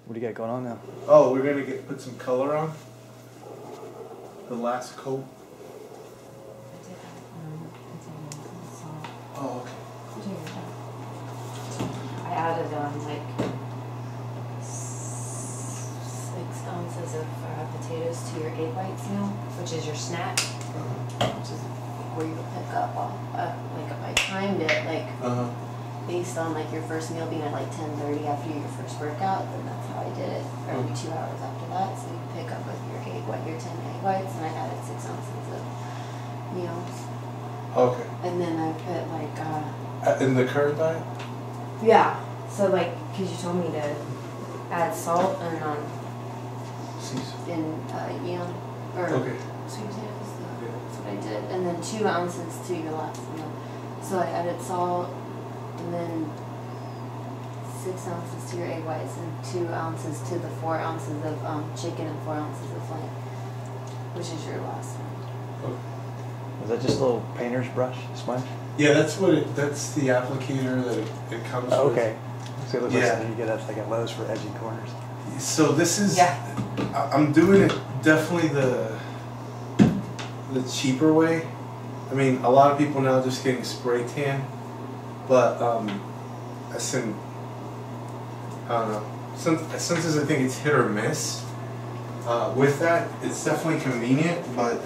What do you got going on now? Oh, we're gonna put some color on. The last coat. Oh, okay. I added like 6 ounces of potatoes to your egg whites meal, which is your snack, which is where you pick up like if I timed it like based on like your first meal being at like 10:30 after your first workout, then that's how I did it. Every 2 hours after that, so you pick up with your your 10 egg whites, and I added 6 ounces of meals. Okay. And then I put like in the current diet? yeah. So like, cause you told me to add salt and yam or sweet potatoes. That's what I did, and then 2 ounces to your last meal. So I added salt, and then 6 ounces to your egg whites, and 2 ounces to the 4 ounces of chicken and 4 ounces of flank, which is your last one. Okay. Is that just a little painter's brush sponge? Yeah, that's the applicator that it comes with. Okay. So it looks like something you get at like at Lowe's for edging corners. So this is, I'm doing it definitely the cheaper way. I mean, a lot of people now just getting spray tan, but I don't know. Sometimes I think it's hit or miss. With that, it's definitely convenient, but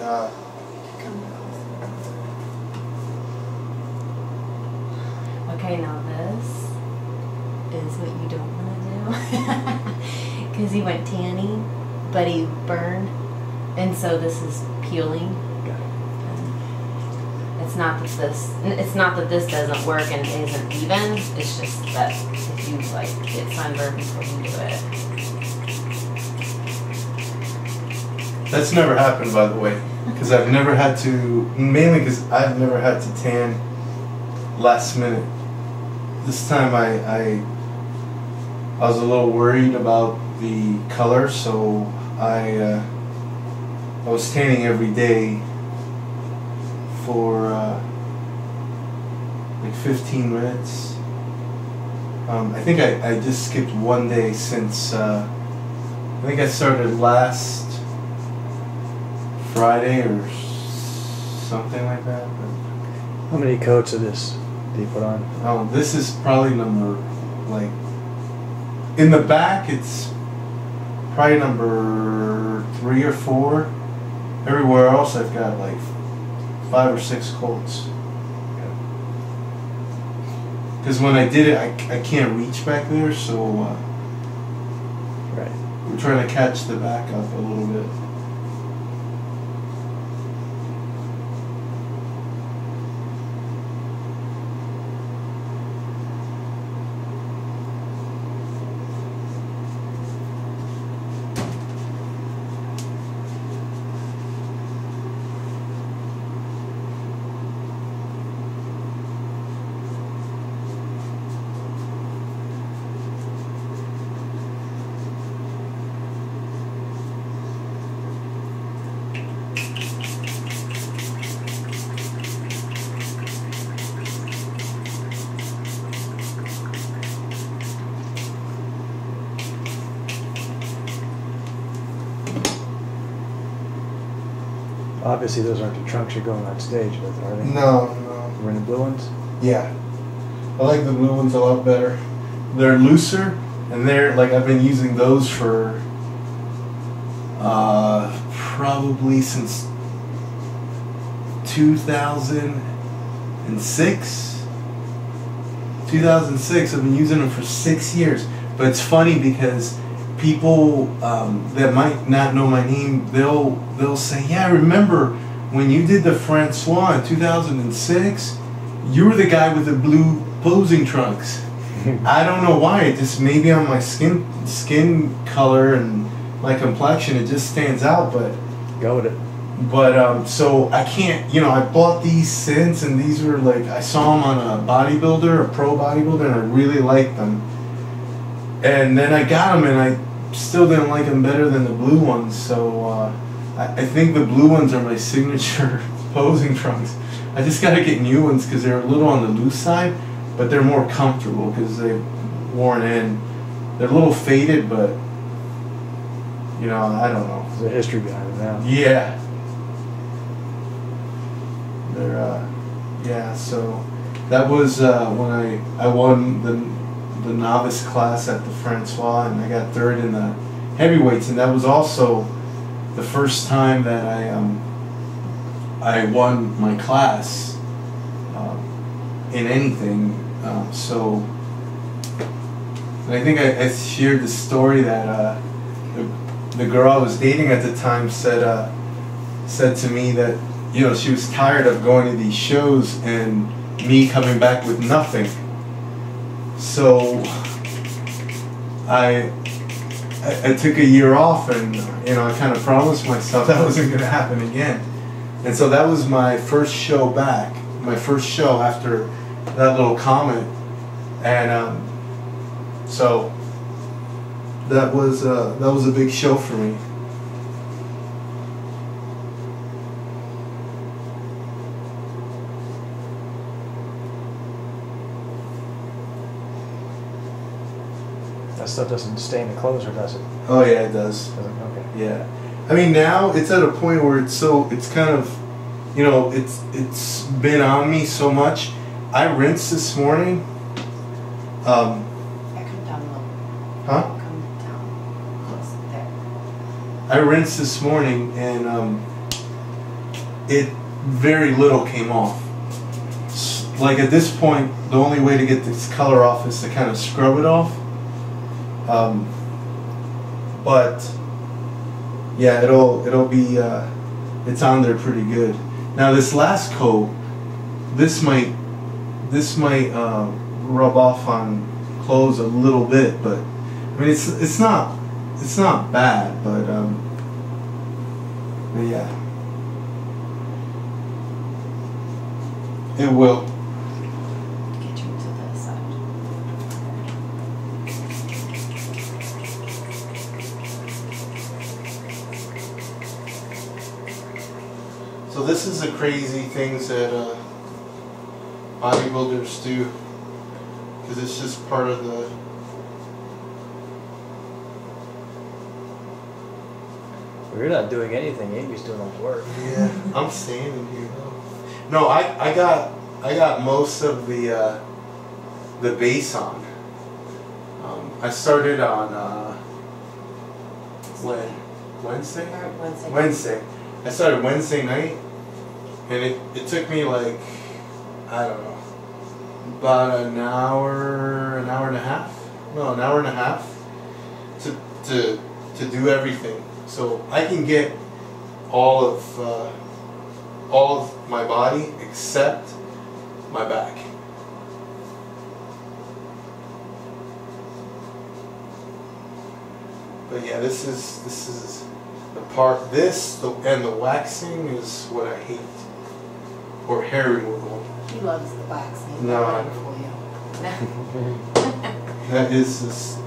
okay, now this is what you don't want to do. Because he went tanny, but he burned, and so this is peeling. It's not that this doesn't work and isn't even. It's just that if you like get sunburned before you do it. that's never happened, by the way, because I've never had to. Mainly because I've never had to tan last minute. This time I was a little worried about the color, so I was tanning every day for like 15 minutes. I think I just skipped one day since I think I started last Friday or something like that. But how many coats of this do you put on? oh, this is probably number, like, in the back it's probably number 3 or 4. Everywhere else I've got like 5 or 6 coats. Because when I did it, I can't reach back there, so Right. we're trying to catch the back up a little bit. Obviously, those aren't the trunks you're going on stage with, are they? No. You're in the blue ones? Yeah. I like the blue ones a lot better. They're looser, and they're like, I've been using those for probably since 2006. 2006. I've been using them for 6 years. But it's funny because people that might not know my name, they'll say, yeah, I remember when you did the Francois in 2006, you were the guy with the blue posing trunks. I don't know why, it just maybe on my skin color and my complexion, it just stands out, but go with it. But so I can't, I bought these since, and these were like, I saw them on a bodybuilder, a pro bodybuilder, and I really liked them. And then I got them, and I still didn't like them better than the blue ones, so I think the blue ones are my signature posing trunks. I just gotta get new ones because they're a little on the loose side, but they're more comfortable because they've worn in. They're a little faded, but You know, I don't know. There's a history behind it now. Yeah. Yeah, so that was when I won the novice class at the Francois, and I got third in the heavyweights, and that was also the first time that I won my class in anything. So and I think I shared the story that the girl I was dating at the time said to me that, you know, she was tired of going to these shows and me coming back with nothing. So I took a year off, and you know, I kind of promised myself that wasn't going to happen again. And so that was my first show back, my first show after that little comment, and so that was a big show for me. That stuff doesn't stain the clothes, or does it? Oh yeah, it does. Does it? Okay. Yeah, I mean now it's at a point where it's kind of, you know, it's been on me so much. I rinsed this morning. I come down low. Huh? Come down. Close there. I rinsed this morning, and it very little came off. Like at this point, the only way to get this color off is to kind of scrub it off. But yeah, it'll be it's on there pretty good. Now this last coat, this might rub off on clothes a little bit, but I mean it's not bad, but yeah, it will. Get you to the side. So this is the crazy things that bodybuilders do, because it's just part of the. Well, you're not doing anything. Amy's doing all the work. Yeah, I'm standing here though. No, I got most of the base on. I started on when Wednesday. Wednesday. I started Wednesday night, and it took me like, I don't know, about an hour and a half to do everything. So I can get all of my body except my back. But yeah, this is the part. And the waxing is what I hate, or hair removal. He loves the waxing. No. For you. That is just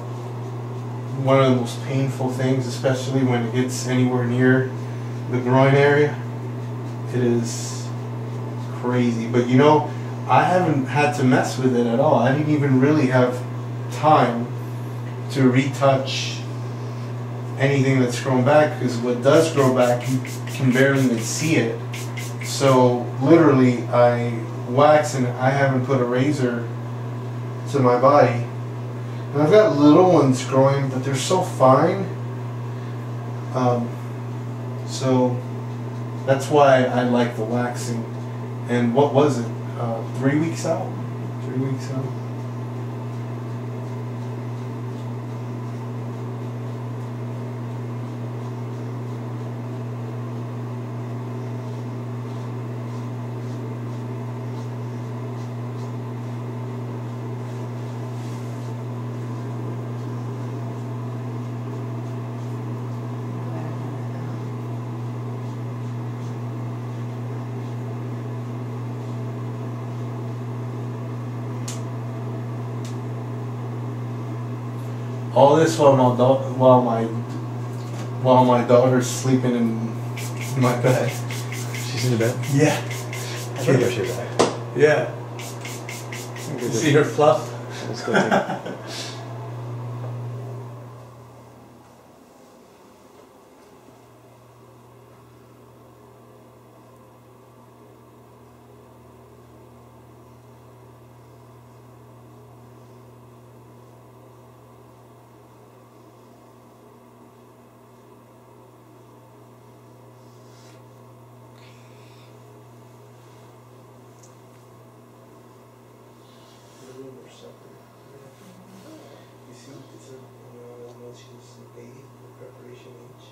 one of the most painful things, especially when it gets anywhere near the groin area. It is crazy. But you know, I haven't had to mess with it at all. I didn't even really have time to retouch anything that's grown back, because what does grow back, you can barely see it. So literally, I wax, and I haven't put a razor to my body. And I've got little ones growing, but they're so fine. So that's why I like the waxing. And what was it? 3 weeks out? 3 weeks out. All this while my daughter's sleeping in my bed. She's in the bed? Yeah. I think I should have. Yeah. You see her fluff? Let's go take it. too. It's a, she was a baby with preparation H.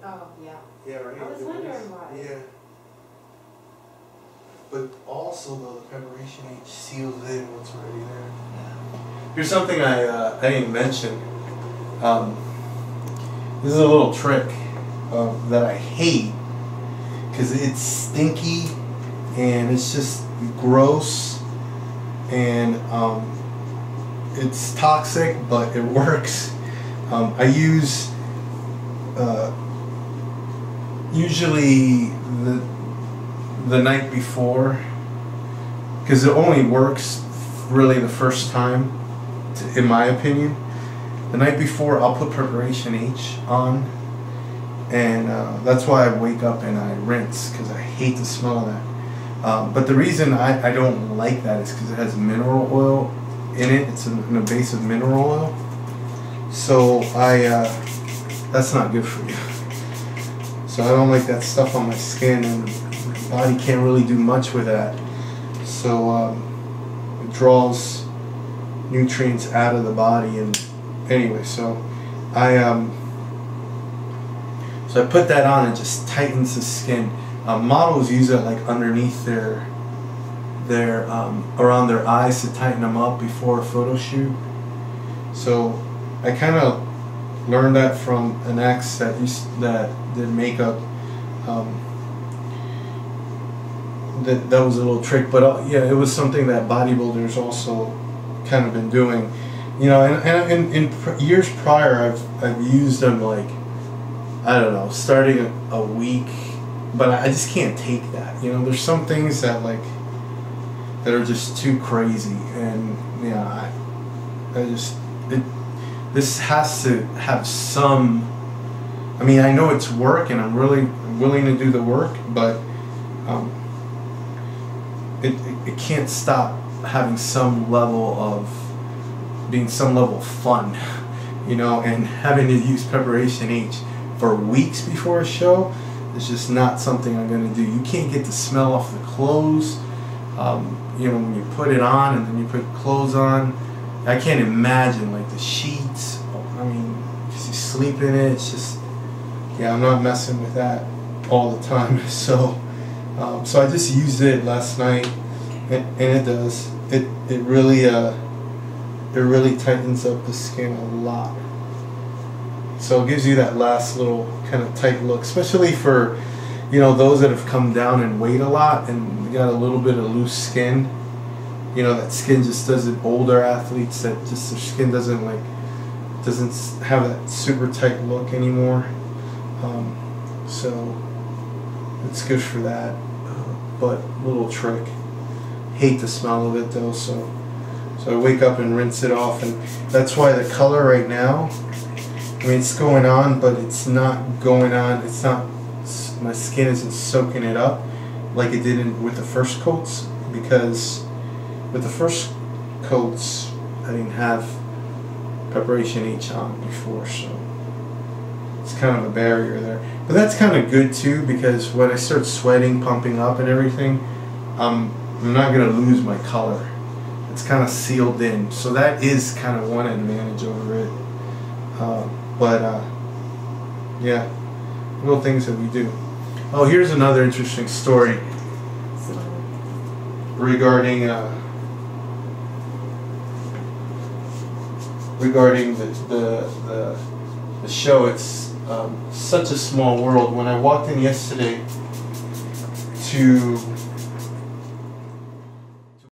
Oh, yeah. Yeah, right. I was wondering why. Yeah. But also, though, the preparation H seals in what's already there. Here's something I didn't mention. This is a little trick that I hate because it's stinky and it's just gross and it's toxic, but it works. I use usually the night before, because it only works really the first time, in my opinion. The night before I'll put preparation H on, and that's why I wake up and I rinse, because I hate the smell of that. But the reason I don't like that is because it has mineral oil in it. It's an invasive mineral oil, so that's not good for you. So I don't like that stuff on my skin, and my body can't really do much with that. So it draws nutrients out of the body, and anyway, so I put that on and it just tightens the skin. Models use it like underneath their around their eyes to tighten them up before a photo shoot. So I kind of learned that from an ex that did makeup. That was a little trick, but yeah, it was something that bodybuilders also kind of been doing. You know, and in years prior, I've used them like, I don't know, starting a week, but I just can't take that. You know, there's some things that are just too crazy, and yeah, this has to have some. I mean, I know it's work, and I'm really willing to do the work, but it can't stop having some level of fun, you know, and having to use preparation H for weeks before a show is just not something I'm going to do. You can't get the smell off the clothes, you know, when you put it on and then you put clothes on. I can't imagine like the sheets. I mean, because you sleep in it, it's just, yeah, I'm not messing with that all the time. So I just used it last night, and it does. It really tightens up the skin a lot. So it gives you that last little kind of tight look, especially for, you know, those that have come down in weight a lot and got a little bit of loose skin. You know, that skin just doesn't, older athletes that just their skin doesn't have that super tight look anymore. So it's good for that, but little trick. Hate the smell of it though, so I wake up and rinse it off, and that's why the color right now, I mean, it's going on, but it's not going on, it's not, my skin isn't soaking it up like it did with the first coats, because with the first coats I didn't have preparation H on before, so it's kind of a barrier there. But that's kind of good too, because when I start sweating, pumping up and everything, I'm not going to lose my color. It's kind of sealed in, so that is kind of one advantage over it. Yeah, little things that we do. Oh, here's another interesting story regarding the show. It's such a small world. When I walked in yesterday to